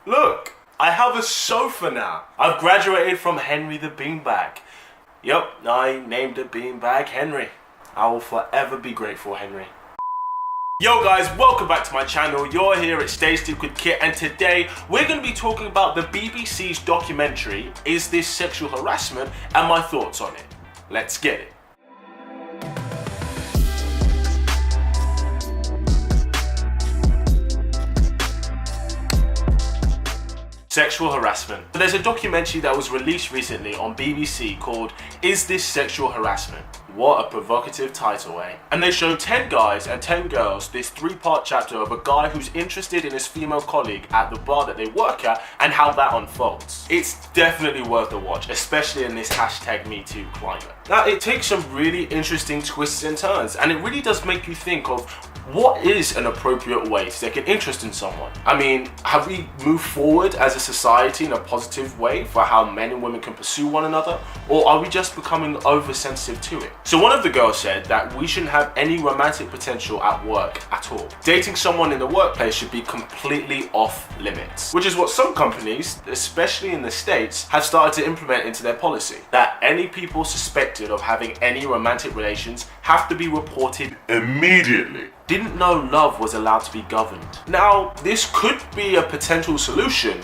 Look, I have a sofa now. I've graduated from Henry the Beanbag. Yep, I named it Beanbag Henry. I will forever be grateful, Henry. Yo guys, welcome back to my channel. You're here at Stay Stupid with Kit, and today we're going to be talking about the BBC's documentary, Is This Sexual Harassment, and my thoughts on it. Let's get it. Sexual harassment. So there's a documentary that was released recently on BBC called Is This Sexual Harassment? What a provocative title, eh? And they show 10 guys and 10 girls this 3-part chapter of a guy who's interested in his female colleague at the bar that they work at and how that unfolds. It's definitely worth a watch, especially in this #MeToo climate. Now, it takes some really interesting twists and turns, and it really does make you think of what is an appropriate way to take an interest in someone. I mean, have we moved forward as a society in a positive way for how men and women can pursue one another, or are we just becoming oversensitive to it? So one of the girls said that we shouldn't have any romantic potential at work at all. Dating someone in the workplace should be completely off limits, which is what some companies, especially in the States, have started to implement into their policy, that any people suspected of having any romantic relations have to be reported immediately. Didn't know love was allowed to be governed. Now, this could be a potential solution,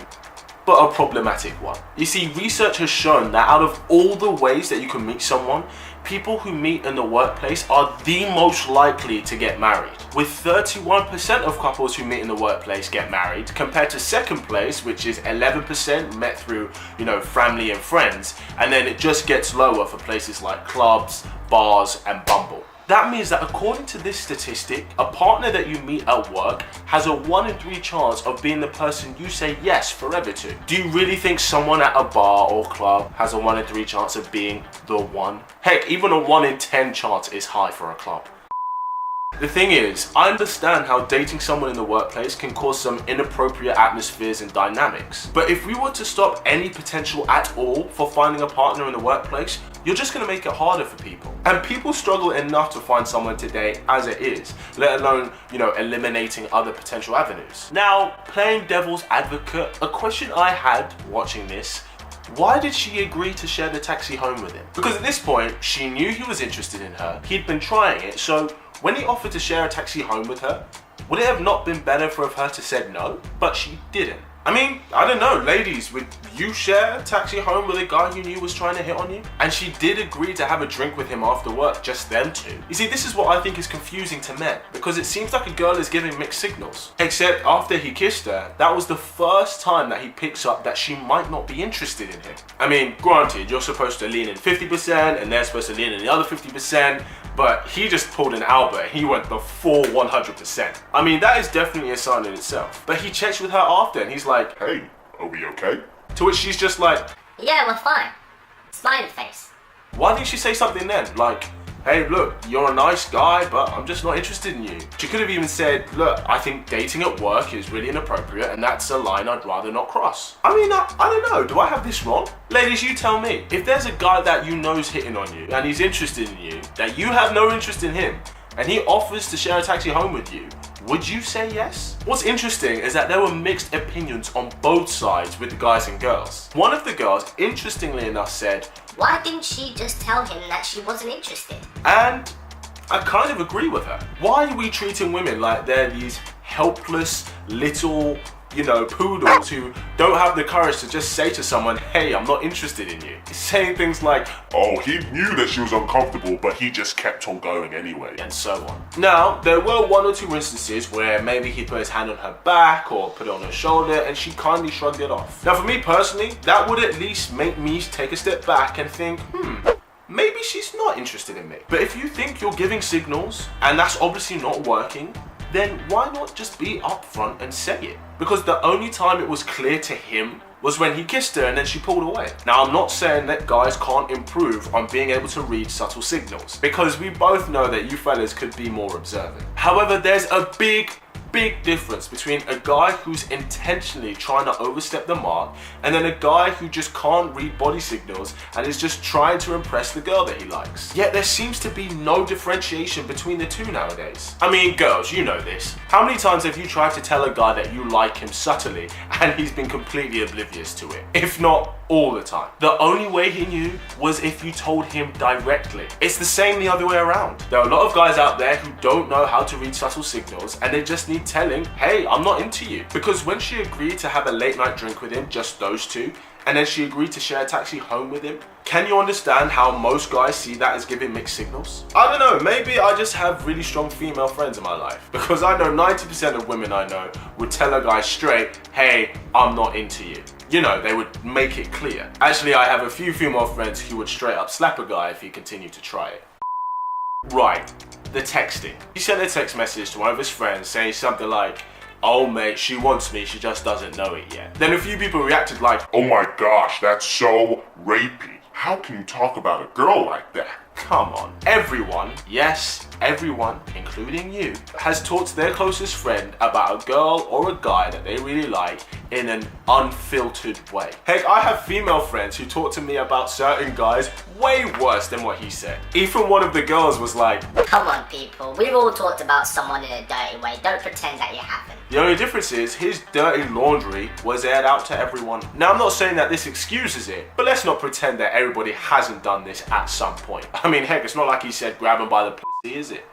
but a problematic one. You see, research has shown that out of all the ways that you can meet someone, people who meet in the workplace are the most likely to get married. With 31% of couples who meet in the workplace get married, compared to second place, which is 11% met through, family and friends, and then it just gets lower for places like clubs, bars, and Bumble. That means that according to this statistic, a partner that you meet at work has a 1 in 3 chance of being the person you say yes forever to. Do you really think someone at a bar or club has a 1 in 3 chance of being the one? Heck, even a 1 in 10 chance is high for a club. The thing is, I understand how dating someone in the workplace can cause some inappropriate atmospheres and dynamics. But if we were to stop any potential at all for finding a partner in the workplace, you're just going to make it harder for people. And people struggle enough to find someone today as it is, let alone, eliminating other potential avenues. Now, playing devil's advocate, a question I had watching this: why did she agree to share the taxi home with him? Because at this point, she knew he was interested in her, he'd been trying it, so when he offered to share a taxi home with her, would it have not been better for her to say no? But she didn't. I mean, I don't know, ladies, would you share a taxi home with a guy you knew was trying to hit on you? And she did agree to have a drink with him after work, just them two. You see, this is what I think is confusing to men, because it seems like a girl is giving mixed signals. Except after he kissed her, that was the first time that he picks up that she might not be interested in him. I mean, granted, you're supposed to lean in 50% and they're supposed to lean in the other 50%, but he just pulled an Albert. He went the full 100%. I mean, that is definitely a sign in itself. But he checks with her after and he's like, "Hey, are we okay?" To which she's just like, "Yeah, we're fine." Smiley face. Why didn't she say something then? Like, "Hey, look, you're a nice guy, but I'm just not interested in you." She could have even said, "Look, I think dating at work is really inappropriate and that's a line I'd rather not cross." I mean, I don't know, do I have this wrong? Ladies, you tell me. If there's a guy that you know's hitting on you and he's interested in you, that you have no interest in him, and he offers to share a taxi home with you, would you say yes? What's interesting is that there were mixed opinions on both sides with the guys and girls. One of the girls, interestingly enough, said, "Why didn't she just tell him that she wasn't interested?" And I kind of agree with her. Why are we treating women like they're these helpless little, poodles who don't have the courage to just say to someone, "Hey, I'm not interested in you"? Saying things like, "Oh, he knew that she was uncomfortable, but he just kept on going anyway," and so on. Now, there were 1 or 2 instances where maybe he put his hand on her back or put it on her shoulder and she kindly shrugged it off. Now, for me personally, that would at least make me take a step back and think, maybe she's not interested in me. But if you think you're giving signals and that's obviously not working, then why not just be upfront and say it? Because the only time it was clear to him was when he kissed her and then she pulled away. Now, I'm not saying that guys can't improve on being able to read subtle signals, because we both know that you fellas could be more observant. However, there's a big big difference between a guy who's intentionally trying to overstep the mark and then a guy who just can't read body signals and is just trying to impress the girl that he likes. Yet there seems to be no differentiation between the two nowadays. I mean, girls, you know this. How many times have you tried to tell a guy that you like him subtly and he's been completely oblivious to it? If not all the time. The only way he knew was if you told him directly. It's the same the other way around. There are a lot of guys out there who don't know how to read subtle signals and they just need telling, hey, I'm not into you. Because when she agreed to have a late night drink with him, just those two, and then she agreed to share a taxi home with him, can you understand how most guys see that as giving mixed signals? I don't know, maybe I just have really strong female friends in my life. Because I know 90% of women I know would tell a guy straight, hey, I'm not into you. You know, they would make it clear. Actually, I have a few female friends who would straight up slap a guy if he continued to try it. Right, the texting. He sent a text message to one of his friends saying something like, oh mate, she wants me, she just doesn't know it yet. Then a few people reacted like, oh my gosh, that's so rapey. How can you talk about a girl like that? come on. Everyone, yes, everyone, including you, has talked to their closest friend about a girl or a guy that they really like in an unfiltered way. Heck, I have female friends who talk to me about certain guys way worse than what he said. Even one of the girls was like, come on people, we've all talked about someone in a dirty way, don't pretend that you haven't. The only difference is his dirty laundry was aired out to everyone. Now, I'm not saying that this excuses it, but let's not pretend that everybody hasn't done this at some point. I mean, heck, it's not like he said grab him by the pussy, is it?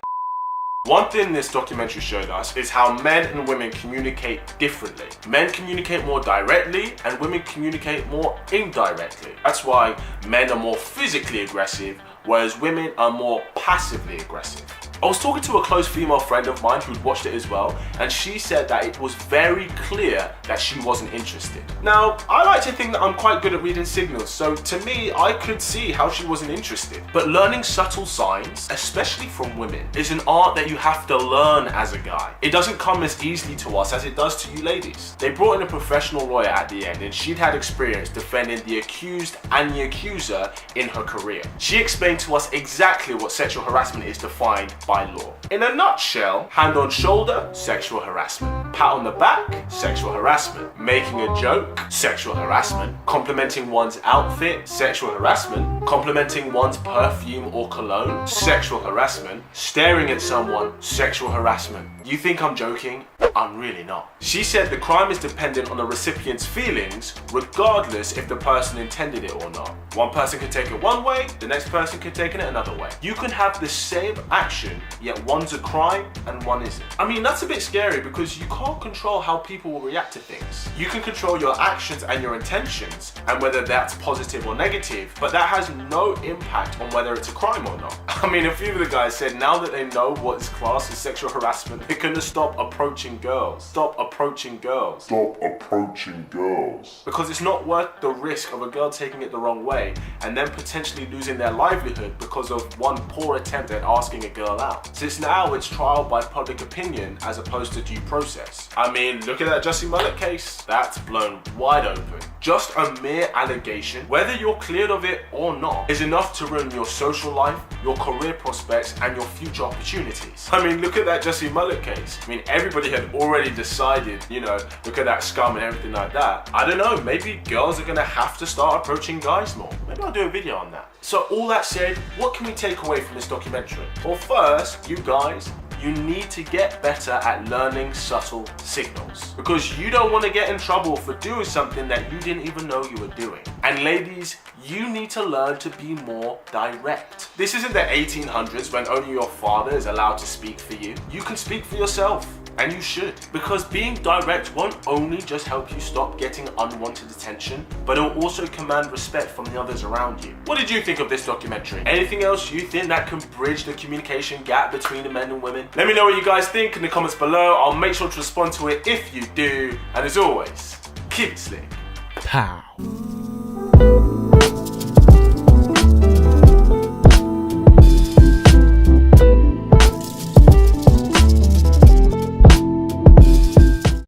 One thing this documentary showed us is how men and women communicate differently. Men communicate more directly and women communicate more indirectly. That's why men are more physically aggressive, whereas women are more passively aggressive. I was talking to a close female friend of mine who'd watched it as well, and she said that it was very clear that she wasn't interested. Now, I like to think that I'm quite good at reading signals, so to me, I could see how she wasn't interested. But learning subtle signs, especially from women, is an art that you have to learn as a guy. It doesn't come as easily to us as it does to you ladies. They brought in a professional lawyer at the end, and she'd had experience defending the accused and the accuser in her career. She explained to us exactly what sexual harassment is defined by law. In a nutshell, hand on shoulder, sexual harassment. Pat on the back, sexual harassment. Making a joke, sexual harassment. Complimenting one's outfit, sexual harassment. Complimenting one's perfume or cologne, sexual harassment. Staring at someone, sexual harassment. You think I'm joking? I'm really not. She said the crime is dependent on the recipient's feelings, regardless if the person intended it or not. One person could take it one way, the next person could take it another way. You can have the same action, yet one's a crime and one isn't. I mean, that's a bit scary because you can't control how people will react to things. You can control your actions and your intentions and whether that's positive or negative, but that has no impact on whether it's a crime or not. I mean, a few of the guys said now that they know what is classed as sexual harassment, they're gonna stop approaching girls. Stop approaching girls. Stop approaching girls. Because it's not worth the risk of a girl taking it the wrong way and then potentially losing their livelihood because of one poor attempt at asking a girl out. Since now it's trial by public opinion as opposed to due process. I mean, look at that Jussie Smollett case. That's blown wide open. Just a mere allegation, whether you're cleared of it or not, is enough to ruin your social life, your career prospects, and your future opportunities. I mean, look at that Jussie Smollett case. I mean, everybody had already decided, you know, look at that scum and everything like that. I don't know, maybe girls are gonna have to start approaching guys more. Maybe I'll do a video on that. So all that said, what can we take away from this documentary? Well, first, you guys, you need to get better at learning subtle signals because you don't want to get in trouble for doing something that you didn't even know you were doing. And ladies, you need to learn to be more direct. This isn't the 1800s when only your father is allowed to speak for you. You can speak for yourself. And you should, because being direct won't only just help you stop getting unwanted attention, but it will also command respect from the others around you. What did you think of this documentary? Anything else you think that can bridge the communication gap between the men and women? Let me know what you guys think in the comments below. I'll make sure to respond to it if you do. And as always, keep it slick. Pow.